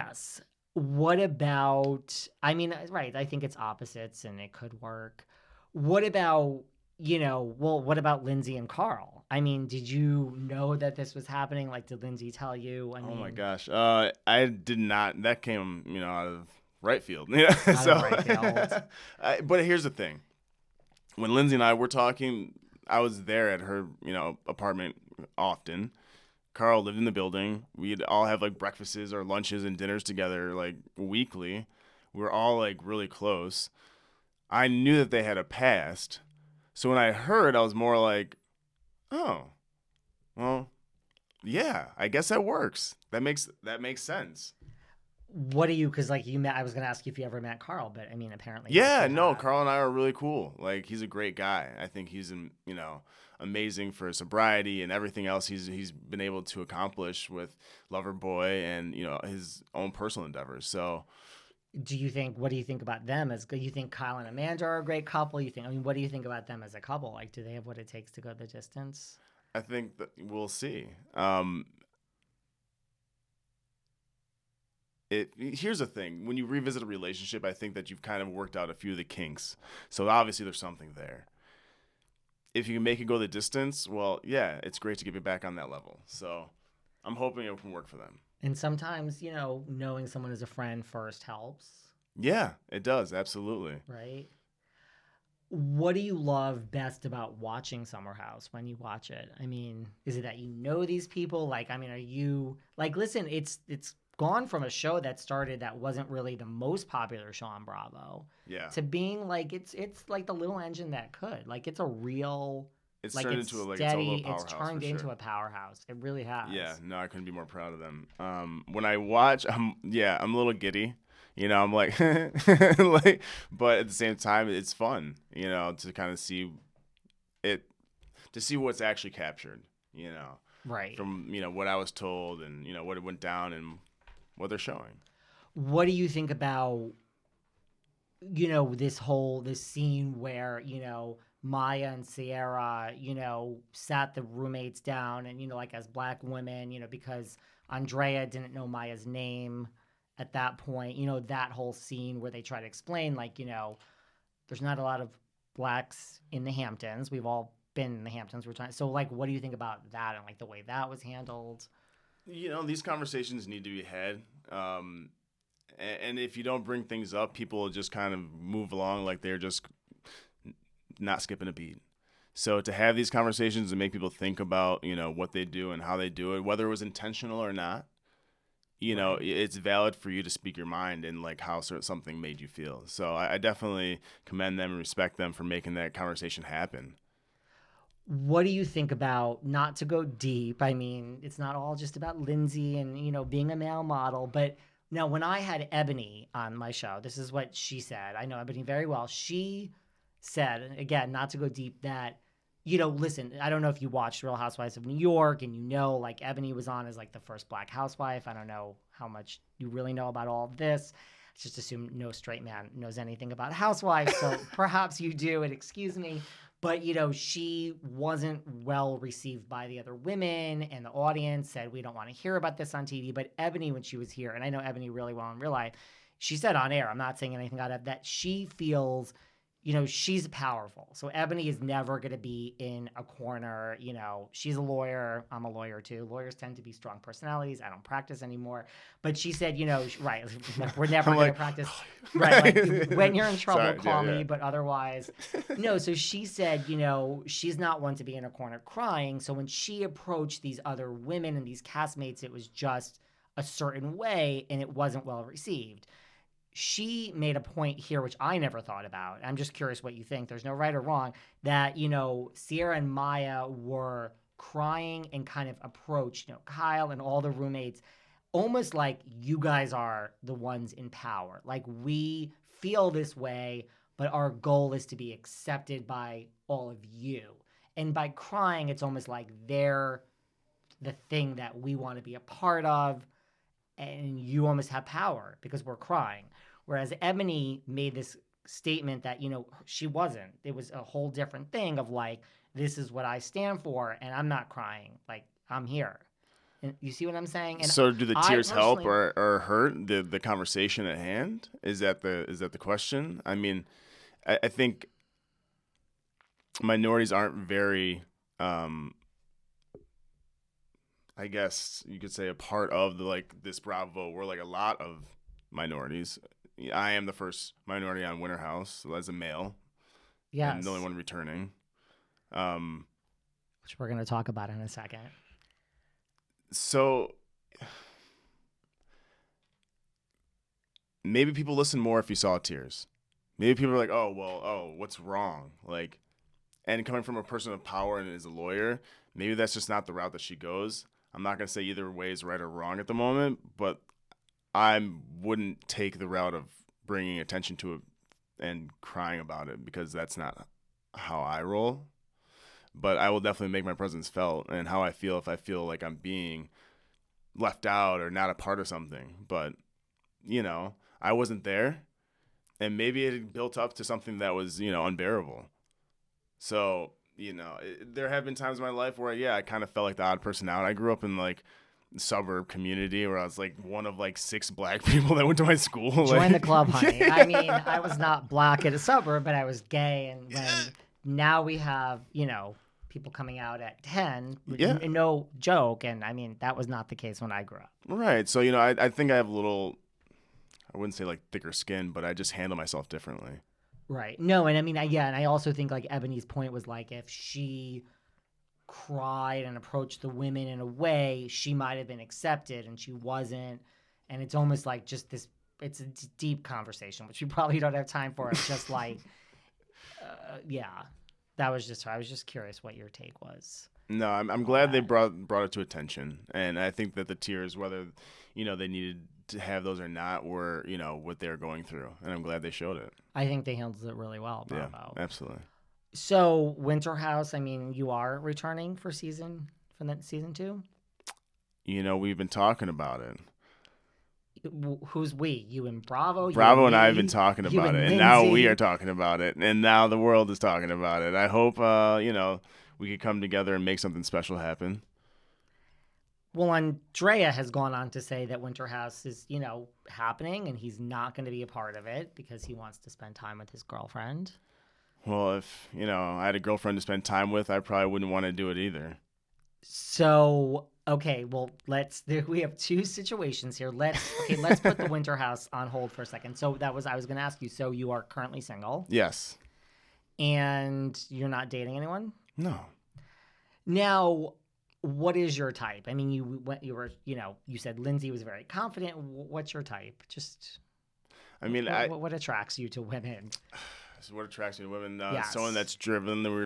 Yes. What about, I mean, right, I think it's opposites and it could work. What about, well, what about Lindsay and Carl? I mean, did you know that this was happening? Like, did Lindsay tell you? I Oh my mean, gosh. I did not. That came, out of right field. Yeah. out of So, right field. but here's the thing. When Lindsay and I were talking, I was there at her, apartment often. Carl lived in the building. We'd all have like breakfasts or lunches and dinners together like weekly. We were all like really close. I knew that they had a past. So when I heard, I was more like, oh, well, yeah, I guess that works. That makes sense. What do you, because like you met, I was going to ask you if you ever met Carl, but I mean, apparently yes, Yeah, you no, have. Carl and I are really cool. Like he's a great guy. I think he's amazing for sobriety and everything else he's been able to accomplish with Loverboy and his own personal endeavors. So What do you think about them as good? You think Kyle and Amanda are a great couple? I mean, what do you think about them as a couple? Like, do they have what it takes to go the distance? I think that we'll see. Here's the thing: when you revisit a relationship, I think that you've kind of worked out a few of the kinks. So obviously, there's something there. If you can make it go the distance, well, yeah, it's great to get it back on that level. So I'm hoping it can work for them. And sometimes, knowing someone as a friend first helps, Yeah, it does absolutely. right? What do you love best about watching Summer House when you watch it? I mean, is it that you know these people? Like, I mean, are you like, listen, it's gone from a show that started that wasn't really the most popular show on Bravo Yeah, to being like it's like the little engine that could. Like it's a real it's like turned it's into its own little steady, it's powerhouse for turned into sure. a powerhouse. It really Yeah, has. no, I couldn't be more proud of them. When I watch, I'm a little giddy. I'm like, like, but at the same time, it's fun. To kind of see it, to see what's actually captured. Right. From what I was told and what it went down and what they're showing. What do you think about this scene where, Maya and Ciara, sat the roommates down and, like as black women, because Andrea didn't know Maya's name at that point, that whole scene where they try to explain, like, there's not a lot of blacks in the Hamptons. We've all been in the Hamptons. We're trying. So, like, what do you think about that and like the way that was handled? These conversations need to be had. And if you don't bring things up, people will just kind of move along like they're just not skipping a beat. So to have these conversations and make people think about, what they do and how they do it, whether it was intentional or not, Right. it's valid for you to speak your mind and like how something made you feel. So I definitely commend them and respect them for making that conversation happen. What do you think about, not to go deep, I mean, it's not all just about Lindsay and, being a male model, but now when I had Eboni on my show, this is what she said. I know Eboni very well. She said, and again, not to go deep, that, listen, I don't know if you watched Real Housewives of New York and like Eboni was on as like the first black housewife. I don't know how much you really know about all of this. Just assume no straight man knows anything about housewives, so perhaps you do, and excuse me. But she wasn't well received by the other women, and the audience said we don't want to hear about this on TV. But Eboni, when she was here, and I know Eboni really well in real life, she said on air, I'm not saying anything out of that, she feels she's powerful. So Ebony is never going to be in a corner. She's a lawyer. I'm a lawyer too. Lawyers tend to be strong personalities. I don't practice anymore. But she said, right, we're never I'm going to like, practice. Right. Like when you're in trouble, sorry, call yeah, me. But otherwise, no. So she said, she's not one to be in a corner crying. So when she approached these other women and these castmates, it was just a certain way and it wasn't well received. She made a point here, which I never thought about. I'm just curious what you think. There's no right or wrong. That, Ciara and Maya were crying and kind of approached, Kyle and all the roommates, almost like you guys are the ones in power. Like we feel this way, but our goal is to be accepted by all of you. And by crying, it's almost like they're the thing that we want to be a part of, and you almost have power because we're crying. Whereas Ebony made this statement that, she wasn't. It was a whole different thing of like, this is what I stand for, and I'm not crying. Like, I'm here. And you see what I'm saying? And so do the tears help personally- or hurt the conversation at hand? Is that the question? I mean, I think minorities aren't very, I guess you could say, a part of this Bravo. We're like a lot of minorities. I am the first minority on Winter House as a male, Yes. and the only one returning. Which we're going to talk about in a second. So maybe people listen more if you saw tears. Maybe people are like, what's wrong? Like, and coming from a person of power and is a lawyer, maybe that's just not the route that she goes. I'm not going to say either way is right or wrong at the moment, but I wouldn't take the route of bringing attention to it and crying about it, because that's not how I roll. But I will definitely make my presence felt and how I feel if I feel like I'm being left out or not a part of something. But, I wasn't there, and maybe it had built up to something that was, unbearable. So, there have been times in my life where, I kind of felt like the odd person out. I grew up in suburb community where I was one of 6 black people that went to my school. Join the club, honey. I mean, I was not black in a suburb, but I was gay, and now we have, people coming out at 10, no joke, and I mean, that was not the case when I grew up. Right. So, I think I have a little, I wouldn't say thicker skin, but I just handle myself differently. Right. No, and I mean, and I also think Ebony's point was if she cried and approached the women in a way, she might have been accepted, and she wasn't. And it's almost just this, it's a deep conversation, which we probably don't have time for. It's just that was just, I was just curious what your take was. No, I'm glad they brought it to attention. And I think that the tears, whether, they needed to have those or not, were, what they were going through. And I'm glad they showed it. I think they handled it really well. Bravo. Yeah, absolutely. So Winter House, I mean, you are returning for season 2? We've been talking about it. Who's we? You and Bravo? Bravo and I have been talking about it. And now we are talking about it. And now the world is talking about it. I hope, we could come together and make something special happen. Well, Andrea has gone on to say that Winter House is, happening, and he's not going to be a part of it because he wants to spend time with his girlfriend. Well, if, I had a girlfriend to spend time with, I probably wouldn't want to do it either. So, okay, well, we have 2 situations here. Let's put the Winter House on hold for a second. So I was going to ask you, so you are currently single? Yes. And you're not dating anyone? No. Now, what is your type? I mean, you said Lindsay was very confident. What's your type? Just, I mean, what attracts you to women? So what attracts me to women? Yes. Someone that's driven.